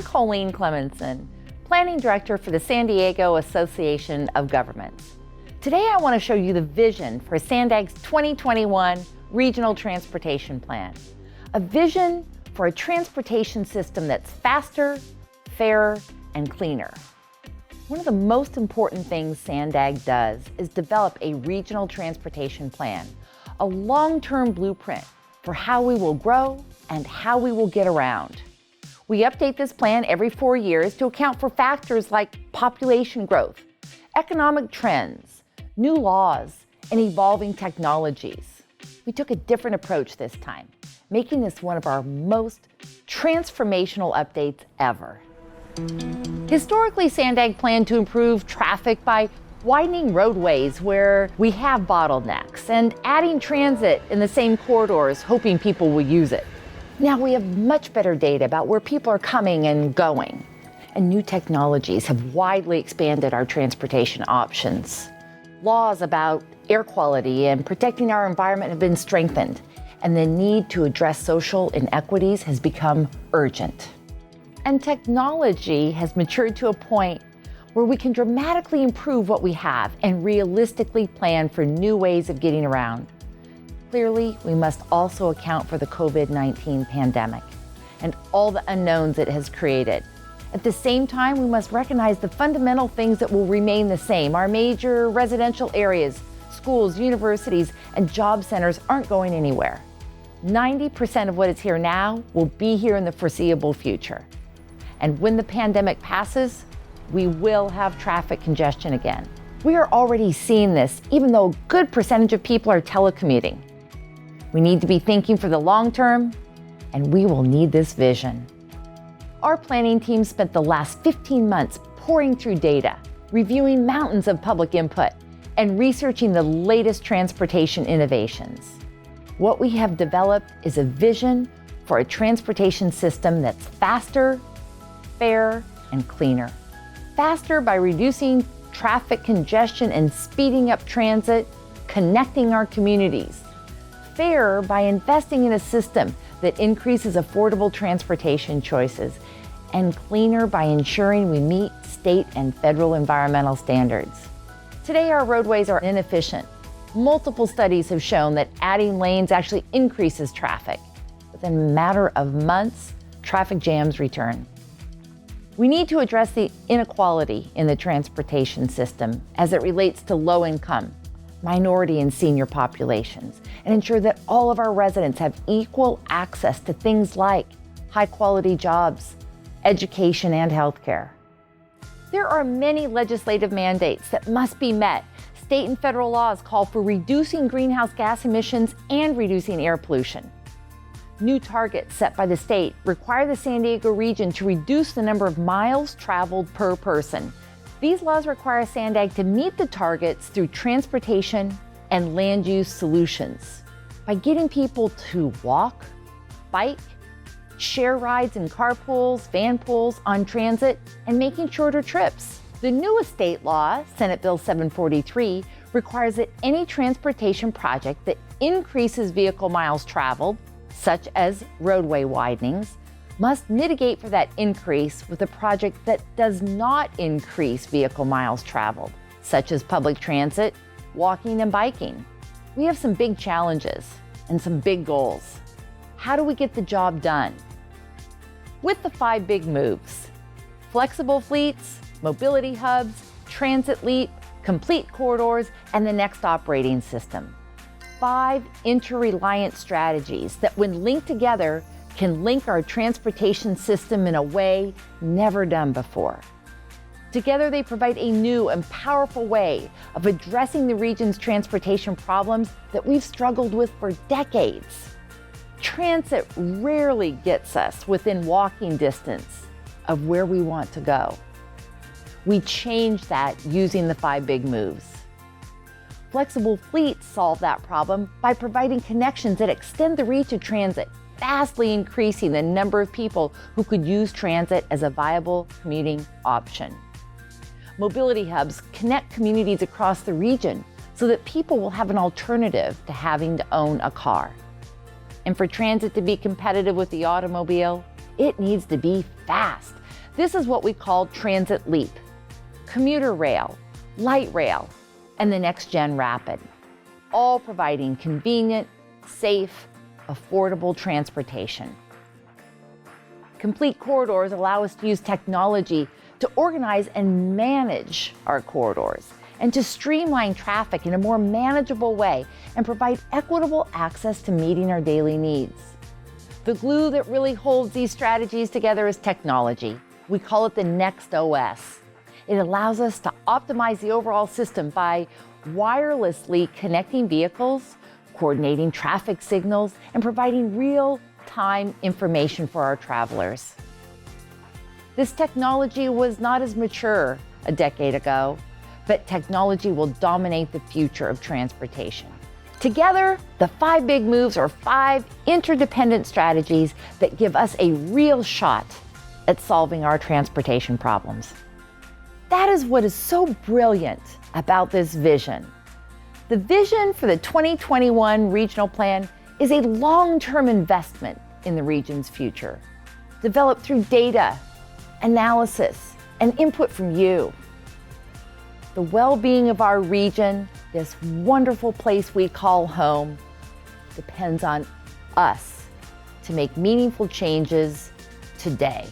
I'm Colleen Clemenson, Planning Director for the San Diego Association of Governments. Today I want to show you the vision for SANDAG's 2021 Regional Transportation Plan, a vision for a transportation system that's faster, fairer, and cleaner. One of the most important things SANDAG does is develop a regional transportation plan, a long-term blueprint for how we will grow and how we will get around. We update this plan every 4 years to account for factors like population growth, economic trends, new laws, and evolving technologies. We took a different approach this time, making this one of our most transformational updates ever. Historically, SANDAG planned to improve traffic by widening roadways where we have bottlenecks and adding transit in the same corridors, hoping people will use it. Now we have much better data about where people are coming and going, and new technologies have widely expanded our transportation options. Laws about air quality and protecting our environment have been strengthened, and the need to address social inequities has become urgent. And technology has matured to a point where we can dramatically improve what we have and realistically plan for new ways of getting around. Clearly, we must also account for the COVID-19 pandemic and all the unknowns it has created. At the same time, we must recognize the fundamental things that will remain the same. Our major residential areas, schools, universities, and job centers aren't going anywhere. 90% of what is here now will be here in the foreseeable future. And when the pandemic passes, we will have traffic congestion again. We are already seeing this, even though a good percentage of people are telecommuting. We need to be thinking for the long term, and we will need this vision. Our planning team spent the last 15 months pouring through data, reviewing mountains of public input, and researching the latest transportation innovations. What we have developed is a vision for a transportation system that's faster, fair, and cleaner. Faster by reducing traffic congestion and speeding up transit, connecting our communities. Fair by investing in a system that increases affordable transportation choices, and cleaner by ensuring we meet state and federal environmental standards. Today, our roadways are inefficient. Multiple studies have shown that adding lanes actually increases traffic. Within a matter of months, traffic jams return. We need to address the inequality in the transportation system as it relates to low income, minority and senior populations, and ensure that all of our residents have equal access to things like high quality jobs, education, and healthcare. There are many legislative mandates that must be met. State and federal laws call for reducing greenhouse gas emissions and reducing air pollution. New targets set by the state require the San Diego region to reduce the number of miles traveled per person. These laws require SANDAG to meet the targets through transportation and land use solutions. By getting people to walk, bike, share rides in carpools, van pools, on transit, and making shorter trips. The newest state law, Senate Bill 743, requires that any transportation project that increases vehicle miles traveled, such as roadway widenings, must mitigate for that increase with a project that does not increase vehicle miles traveled, such as public transit, walking, and biking. We have some big challenges and some big goals. How do we get the job done? With the 5 big moves: flexible fleets, mobility hubs, transit leap, complete corridors, and the next operating system. 5 interreliant strategies that, when linked together, can link our transportation system in a way never done before. Together, they provide a new and powerful way of addressing the region's transportation problems that we've struggled with for decades. Transit rarely gets us within walking distance of where we want to go. We change that using the 5 big moves. Flexible fleets solve that problem by providing connections that extend the reach of transit, vastly increasing the number of people who could use transit as a viable commuting option. Mobility hubs connect communities across the region so that people will have an alternative to having to own a car. And for transit to be competitive with the automobile, it needs to be fast This is what we call transit leap, commuter rail, light rail, and the next-gen rapid, all providing convenient, safe, affordable transportation. Complete corridors allow us to use technology to organize and manage our corridors and to streamline traffic in a more manageable way and provide equitable access to meeting our daily needs. The glue that really holds these strategies together is technology. We call it the Next OS. It allows us to optimize the overall system by wirelessly connecting vehicles, coordinating traffic signals, and providing real-time information for our travelers. This technology was not as mature a decade ago, but technology will dominate the future of transportation. Together, the 5 big moves are 5 interdependent strategies that give us a real shot at solving our transportation problems. That is what is so brilliant about this vision. The vision for the 2021 regional plan is a long-term investment in the region's future, developed through data, analysis, and input from you. The well-being of our region, this wonderful place we call home, depends on us to make meaningful changes today.